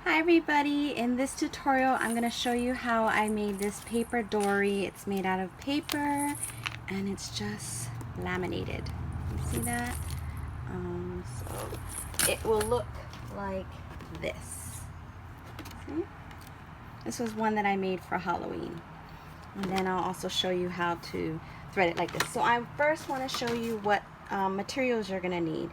Hi everybody, in this tutorial I'm going to show you how I made this Paperdori. It's made out of paper and it's just laminated. You see that? So it will look like this. See? This was one that I made for Halloween. And then I'll also show you how to thread it like this. So I first want to show you what materials you're going to need.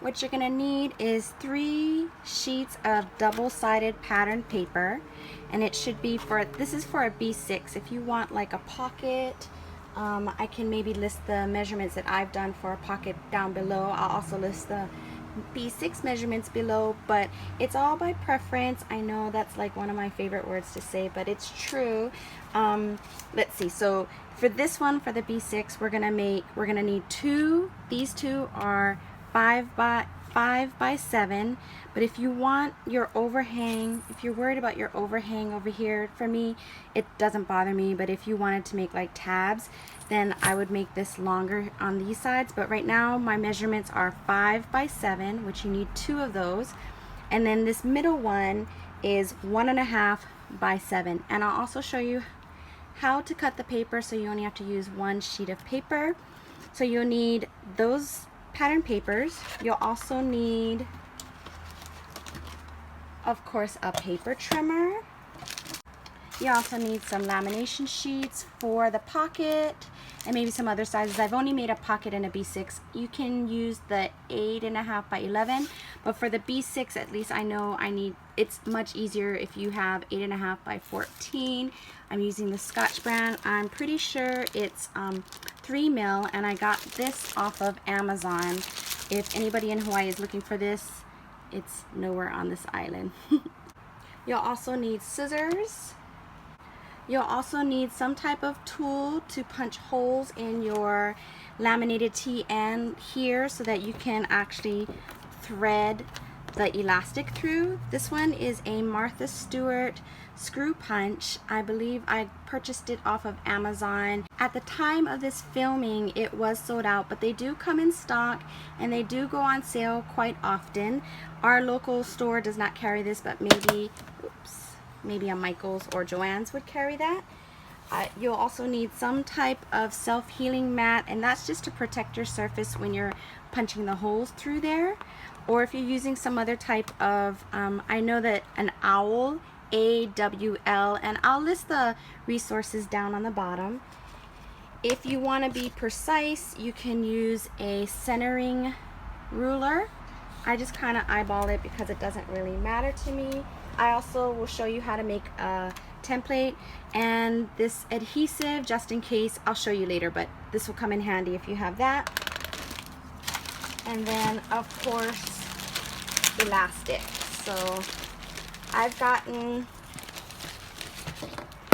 What you're gonna need is 3 sheets of double-sided patterned paper, and it should be this is for a B6. If you want like a pocket, I can maybe list the measurements that I've done for a pocket down below. I'll also list the B6 measurements below, but it's all by preference. I know that's like one of my favorite words to say, but it's true. Let's see. So for this one, for the B6, we're gonna need these two are 5 by 7, but if you want your overhang, if you're worried about your overhang over here, for me it doesn't bother me, but if you wanted to make like tabs, then I would make this longer on these sides. But right now my measurements are 5 by 7, which you need 2 of those, and then this middle one is 1.5 by 7. And I'll also show you how to cut the paper, so you only have to use 1 sheet of paper. So you'll need those pattern papers. You'll also need, of course, a paper trimmer. You also need some lamination sheets for the pocket and maybe some other sizes. I've only made a pocket in a B6. You can use the 8.5 by 11, but for the B6, at least I know it's much easier if you have 8.5 by 14. I'm using the Scotch brand. I'm pretty sure it's 3 mil, and I got this off of Amazon. If anybody in Hawaii is looking for this, it's nowhere on this island. You'll also need scissors. You'll also need some type of tool to punch holes in your laminated tee and here so that you can actually thread the elastic through. This one is a Martha Stewart screw punch. I believe I purchased it off of Amazon. At the time of this filming, it was sold out, but they do come in stock and they do go on sale quite often. Our local store does not carry this, but maybe a Michael's or Joann's would carry that. You'll also need some type of self-healing mat, and that's just to protect your surface when you're punching the holes through there. Or if you're using some other type of, I know that an owl, AWL, and I'll list the resources down on the bottom. If you want to be precise, you can use a centering ruler. I just kind of eyeball it because it doesn't really matter to me. I also will show you how to make a template and this adhesive, just in case. I'll show you later, but this will come in handy if you have that. And then of course elastic. So I've gotten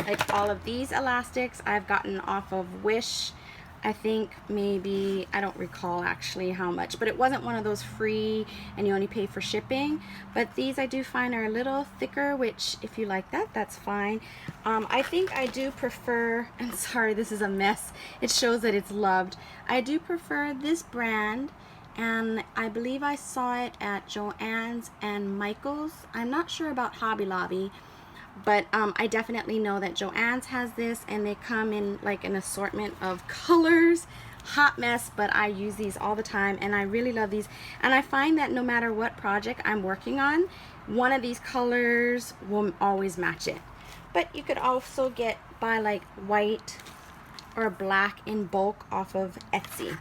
like all of these elastics I've gotten off of Wish. I think maybe, I don't recall actually how much, but it wasn't one of those free and you only pay for shipping. But these I do find are a little thicker, which if you like that, that's fine. I think I do prefer, and sorry this is a mess, it shows that it's loved. I do prefer this brand, and I believe I saw it at Joann's and Michael's. I'm not sure about Hobby Lobby, but I definitely know that Joann's has this, and they come in like an assortment of colors. Hot mess, but I use these all the time and I really love these. And I find that no matter what project I'm working on, one of these colors will always match it. But you could also buy like white or black in bulk off of Etsy.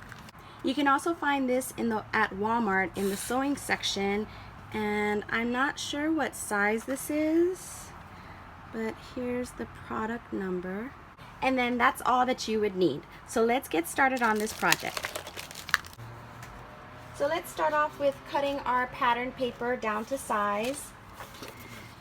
You can also find this at Walmart in the sewing section, and I'm not sure what size this is, but here's the product number. And then that's all that you would need. So let's get started on this project. So let's start off with cutting our pattern paper down to size.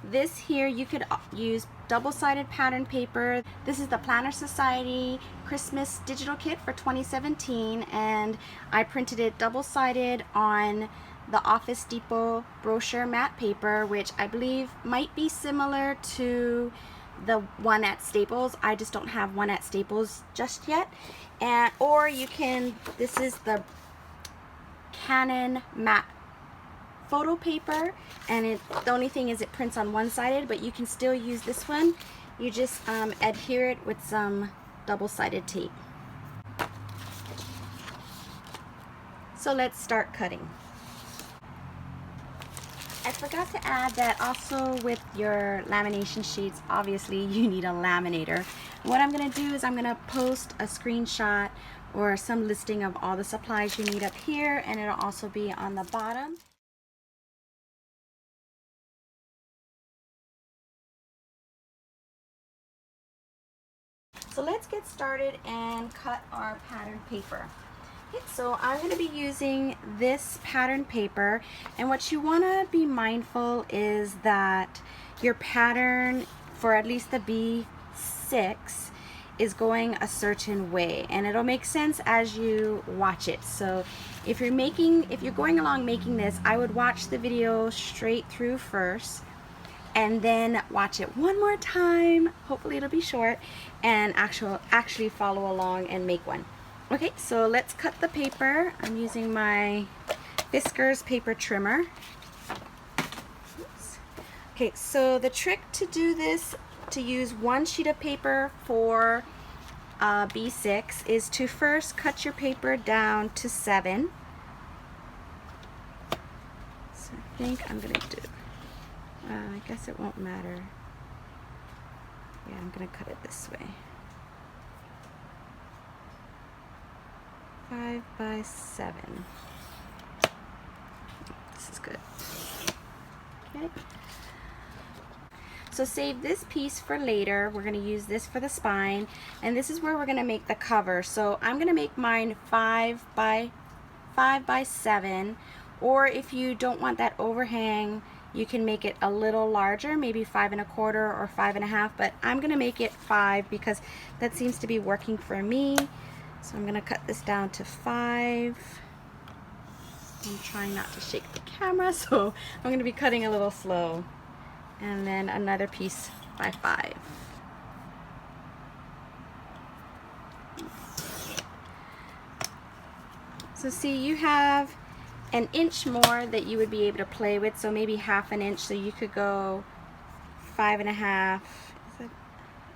This here, you could use double-sided pattern paper. This is the Planner Society Christmas digital kit for 2017, and I printed it double-sided on the Office Depot brochure matte paper, which I believe might be similar to the one at Staples. I just don't have one at Staples just yet. Or you can, this is the Canon matte photo paper, and the only thing is it prints on one-sided, but you can still use this one. You just adhere it with some double-sided tape. So let's start cutting. I forgot to add that also with your lamination sheets, obviously you need a laminator. What I'm going to do is I'm going to post a screenshot or some listing of all the supplies you need up here, and it'll also be on the bottom. So let's get started and cut our pattern paper. Okay, so I'm going to be using this pattern paper, and what you want to be mindful is that your pattern for at least the B6 is going a certain way, and it'll make sense as you watch it. So if you're going along making this, I would watch the video straight through first and then watch it one more time, hopefully it'll be short, and actually follow along and make one. Okay, so let's cut the paper. I'm using my Fiskars paper trimmer. Oops. Okay, so the trick to do this, to use one sheet of paper for B6, is to first cut your paper down to 7. So I think I'm gonna do, I guess it won't matter. Yeah, I'm gonna cut it this way. 5 by 7. This is good. Okay. So save this piece for later. We're going to use this for the spine, and this is where we're going to make the cover. So I'm going to make mine 5 by 7, or if you don't want that overhang, you can make it a little larger, maybe 5 1/4 or 5 1/2, but I'm going to make it 5 because that seems to be working for me. So I'm going to cut this down to 5. I'm trying not to shake the camera, so I'm going to be cutting a little slow. And then another piece by 5. So see, you have an inch more that you would be able to play with, so maybe 1/2 inch, so you could go 5 1/2.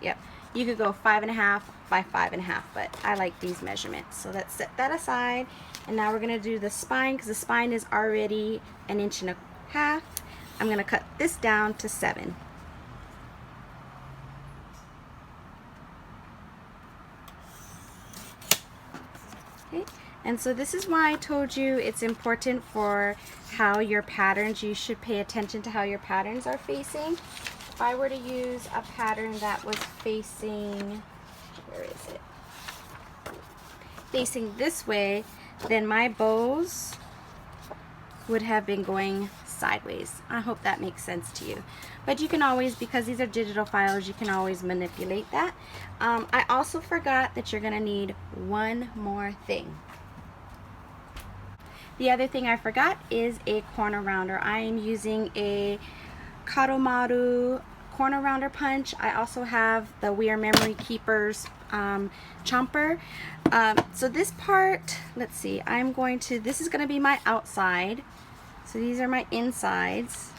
Yep, you could go 5 1/2 by 5 1/2, but I like these measurements. So let's set that aside, and now we're going to do the spine, because the spine is already 1 1/2 inches. I'm going to cut this down to 7. Okay, and so this is why I told you it's important for how your patterns, you should pay attention to how your patterns are facing. If I were to use a pattern that was facing, where is it? Facing this way, then my bows would have been going sideways. I hope that makes sense to you. But you can always, because these are digital files, you can always manipulate that. I also forgot that you're going to need one more thing. The other thing I forgot is a corner rounder. I am using a Kadomaru corner rounder punch. I also have the We Are Memory Keepers chomper. So this part, let's see, this is going to be my outside. So these are my insides.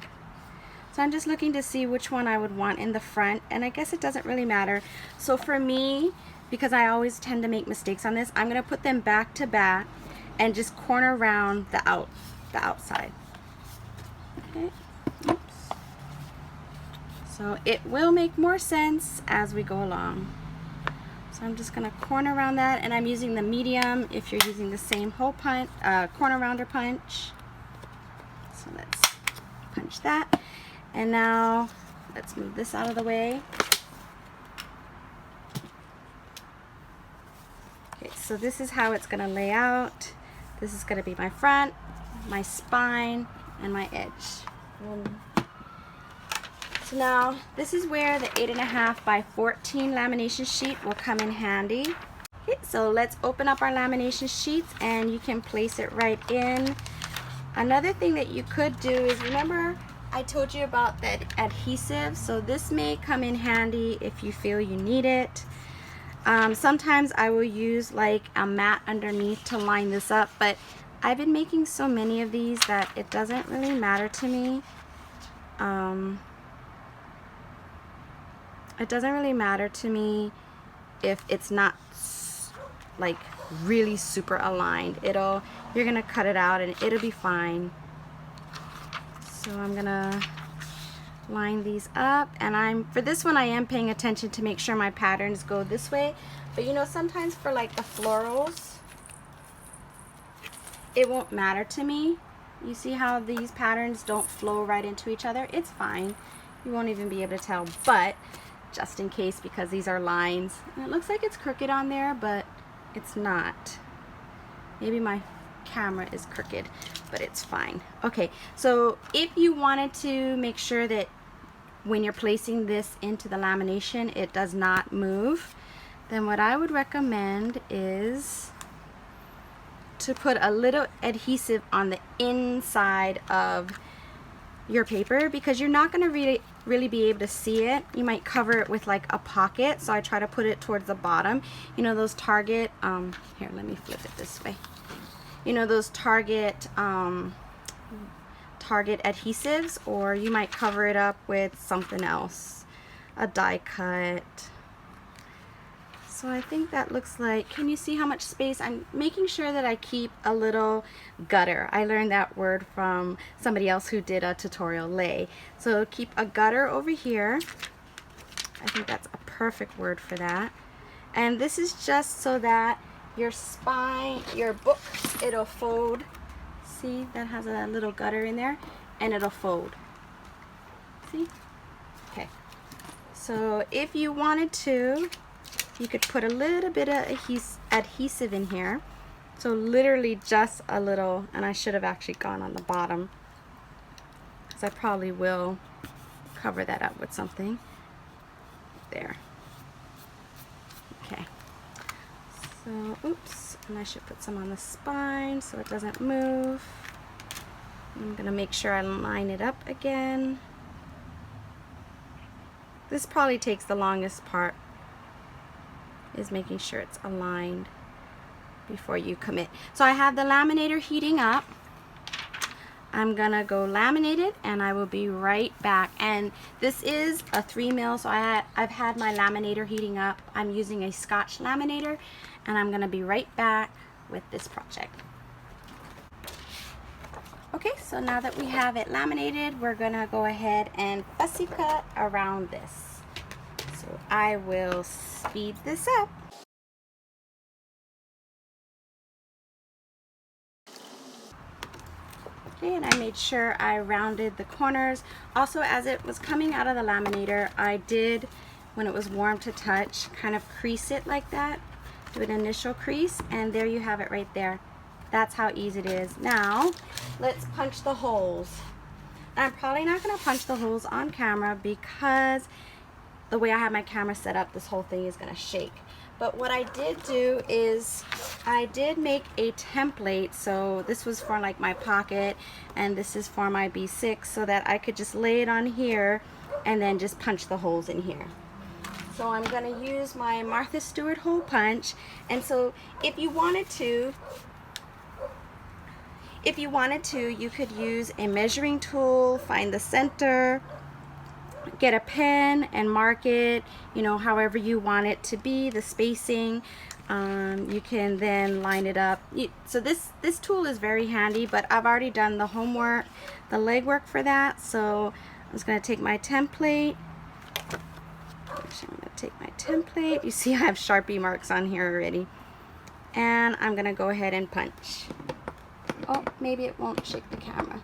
So I'm just looking to see which one I would want in the front, and I guess it doesn't really matter. So for me, because I always tend to make mistakes on this, I'm going to put them back to back and just corner around the outside. Okay. Oops. So it will make more sense as we go along. So I'm just going to corner around that, and I'm using the medium if you're using the same hole punch, corner rounder punch. So let's punch that, and now let's move this out of the way. Okay, so this is how it's going to lay out. This is going to be my front, my spine, and my edge. So now this is where the 8 1/2 by 14 lamination sheet will come in handy. Okay, so let's open up our lamination sheets, and you can place it right in. Another thing that you could do is, remember I told you about that adhesive, so this may come in handy if you feel you need it. Sometimes I will use like a mat underneath to line this up, but I've been making so many of these that it doesn't really matter to me. It doesn't really matter to me if it's not like really super aligned. You're gonna cut it out and it'll be fine. So I'm gonna line these up, and for this one I am paying attention to make sure my patterns go this way. But you know, sometimes for like the florals, it won't matter to me. You see how these patterns don't flow right into each other? It's fine. You won't even be able to tell, but just in case, because these are lines. And it looks like it's crooked on there, but it's not. Maybe my camera is crooked, but it's fine. Okay, so if you wanted to make sure that when you're placing this into the lamination it does not move, then what I would recommend is to put a little adhesive on the inside of your paper, because you're not going to really be able to see it. You might cover it with like a pocket, so I try to put it towards the bottom. You know those Target, here, let me flip it this way. You know those Target adhesives, or you might cover it up with something else, a die cut. So I think that looks like, can you see how much space? I'm making sure that I keep a little gutter. I learned that word from somebody else who did a tutorial, lay. So keep a gutter over here. I think that's a perfect word for that. And this is just so that your spine, your book, it'll fold. See, that has a little gutter in there, and it'll fold. See? Okay. So if you wanted to, you could put a little bit of adhesive in here. So literally just a little, and I should have actually gone on the bottom, because I probably will cover that up with something. There. Okay. So, oops, and I should put some on the spine so it doesn't move. I'm gonna make sure I line it up again. This probably takes the longest part, is making sure it's aligned before you commit. So I have the laminator heating up. I'm gonna go laminate it, and I will be right back. And this is a 3 mil, so I've had my laminator heating up. I'm using a Scotch laminator, and I'm gonna be right back with this project. Okay, so now that we have it laminated, we're gonna go ahead and fussy cut around this. So I will speed this up. Okay, and I made sure I rounded the corners. Also, as it was coming out of the laminator, I did, when it was warm to touch, kind of crease it like that. Do an initial crease, and there you have it right there. That's how easy it is. Now, let's punch the holes. I'm probably not going to punch the holes on camera because the way I have my camera set up, this whole thing is going to shake. But what I did do is I did make a template. So this was for like my pocket, and this is for my B6, so that I could just lay it on here and then just punch the holes in here. So I'm going to use my Martha Stewart hole punch. And so if you wanted to, you could use a measuring tool, find the center, get a pen and mark it, you know, however you want it to be, the spacing. You can then line it up. So this tool is very handy, but I've already done the homework, the legwork for that. So I'm just going to take my template. Actually, I'm going to take my template. You see I have Sharpie marks on here already. And I'm going to go ahead and punch. Oh, maybe it won't shake the camera.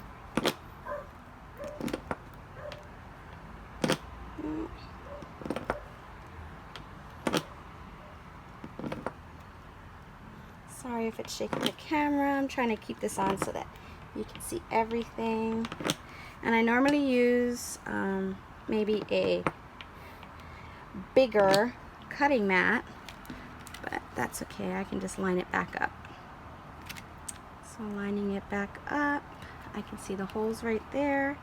Sorry if it's shaking the camera. I'm trying to keep this on so that you can see everything. And I normally use maybe a bigger cutting mat, but that's okay. I can just line it back up. So lining it back up, I can see the holes right there.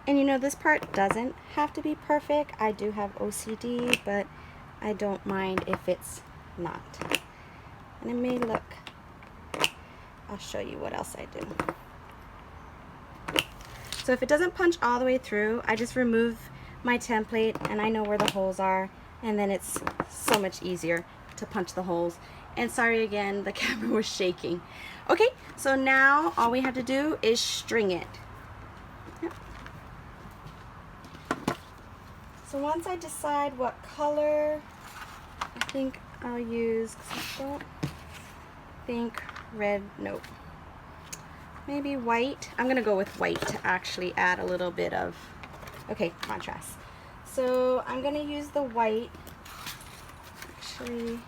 And you know, this part doesn't have to be perfect. I do have OCD, but I don't mind if it's not. And it may look I'll show you what else I do. So if it doesn't punch all the way through, I just remove my template and I know where the holes are, and then it's so much easier to punch the holes. And sorry again, the camera was shaking. Okay, so now all we have to do is string it. Yep. So once I decide what color, I think I'll use, because I don't think red, nope. Maybe white. I'm gonna go with white to actually add a little bit of, okay, contrast. So I'm gonna use the white. Actually,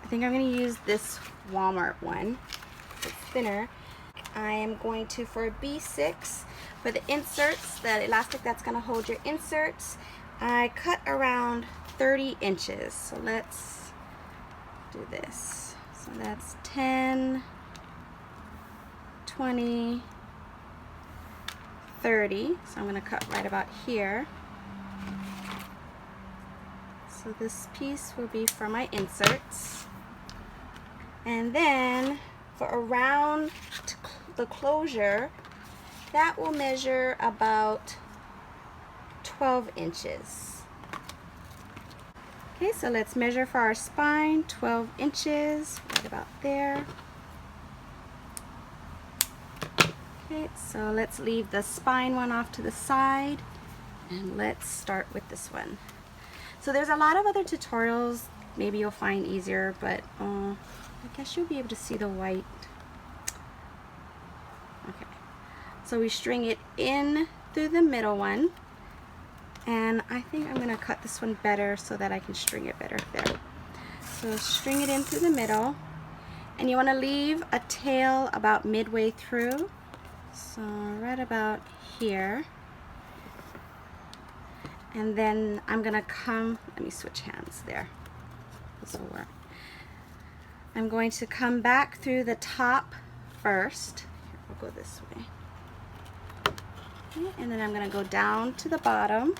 I think I'm gonna use this Walmart one. It's thinner. I am going to, for a B6, for the inserts, the elastic that's gonna hold your inserts, I cut around 30 inches. So let's do this. So that's 10, 20, 30. So I'm going to cut right about here. So this piece will be for my inserts. And then for around the closure, that will measure about 12 inches. Okay, so let's measure for our spine, 12 inches, right about there. Okay, so let's leave the spine one off to the side, and let's start with this one. So there's a lot of other tutorials maybe you'll find easier, but I guess you'll be able to see the white. Okay, so we string it in through the middle one, and I think I'm going to cut this one better so that I can string it better there. So string it in through the middle, and you want to leave a tail about midway through. So right about here, and then I'm gonna come, let me switch hands there, this will work. I'm going to come back through the top first. Here, we'll go this way. Okay, and then I'm gonna go down to the bottom.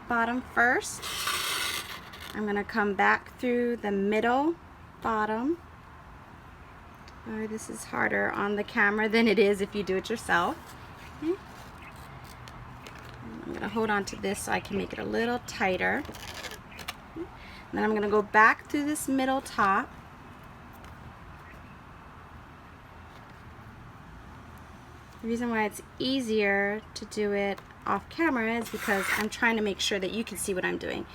Bottom first. I'm gonna come back through the middle, bottom. This is harder on the camera than it is if you do it yourself. Okay. I'm going to hold on to this so I can make it a little tighter. Okay. And then I'm going to go back through this middle top. The reason why it's easier to do it off camera is because I'm trying to make sure that you can see what I'm doing.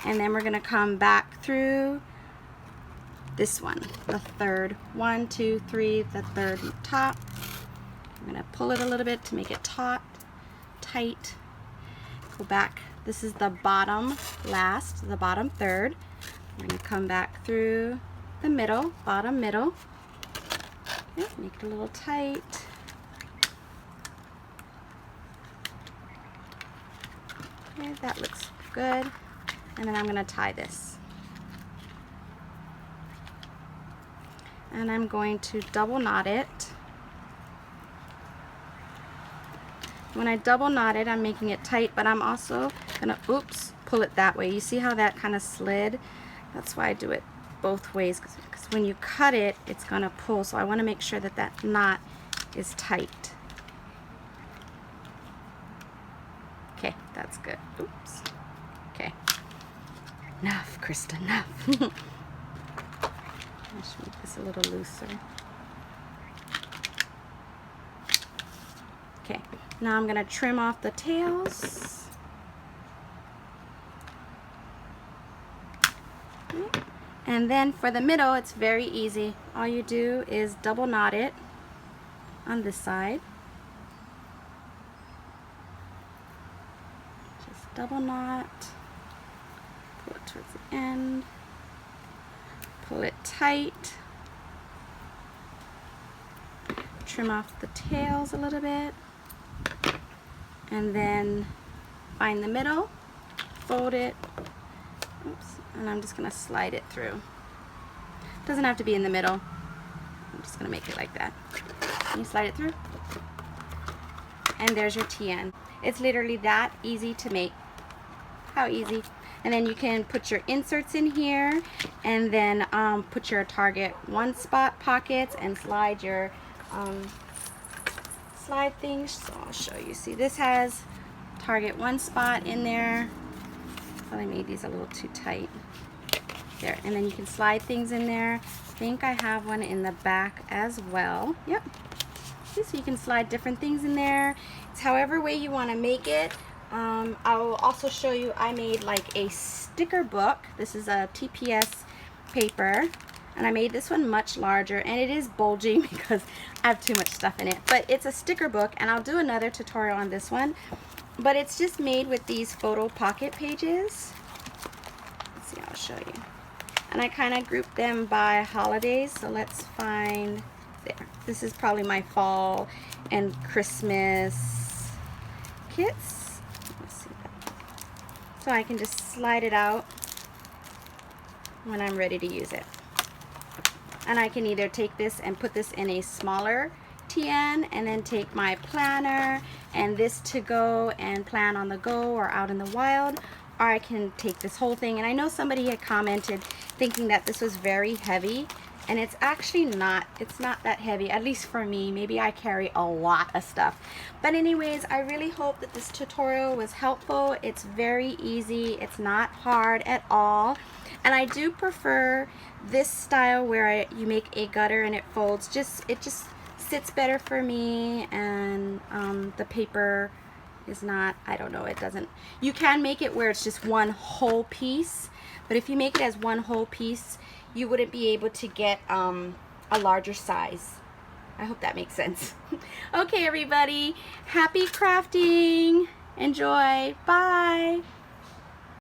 And then we're going to come back through this one, the third, 1, 2, 3, the third top. I'm going to pull it a little bit to make it tight. Go back. This is the bottom last, the bottom third. I'm going to come back through the middle, bottom middle. Okay, make it a little tight. Okay, that looks good. And then I'm going to tie this. And I'm going to double knot it. When I double knot it, I'm making it tight, but I'm also gonna, pull it that way. You see how that kind of slid? That's why I do it both ways, because when you cut it, it's gonna pull. So I wanna make sure that that knot is tight. Okay, that's good. Oops. Okay. Enough, Krista, enough. I should make this a little looser. Okay, now I'm going to trim off the tails. Okay. And then for the middle, it's very easy. All you do is double knot it on this side. Just double knot, pull it towards the end. Pull it tight, trim off the tails a little bit, and then find the middle, fold it, and I'm just going to slide it through. It doesn't have to be in the middle. I'm just going to make it like that. And you slide it through, and there's your TN. It's literally that easy to make. How easy. And then you can put your inserts in here, and then put your target one spot pockets and slide your slide things. So I'll show you. See, this has target one spot in there. Oh, I made these a little too tight. There, and then you can slide things in there. I think I have one in the back as well. Yep. See, so you can slide different things in there. It's however way you want to make it. I will also show you, I made like a sticker book. This is a TPS paper, and I made this one much larger, and it is bulging because I have too much stuff in it. But it's a sticker book, and I'll do another tutorial on this one. But it's just made with these photo pocket pages. Let's see, I'll show you. And I kind of grouped them by holidays. So let's find there. This is probably my fall and Christmas kits. So I can just slide it out when I'm ready to use it. And I can either take this and put this in a smaller TN and then take my planner and this to go and plan on the go or out in the wild, or I can take this whole thing. And I know somebody had commented thinking that this was very heavy, and it's actually not. It's not that heavy, at least for me. Maybe I carry a lot of stuff. But anyways, I really hope that this tutorial was helpful. It's very easy. It's not hard at all. And I do prefer this style where you make a gutter and it folds. It just sits better for me, and the paper is not, I don't know, it doesn't. You can make it where it's just one whole piece, but if you make it as one whole piece, you wouldn't be able to get a larger size. I hope that makes sense. Okay, everybody, happy crafting. Enjoy. Bye.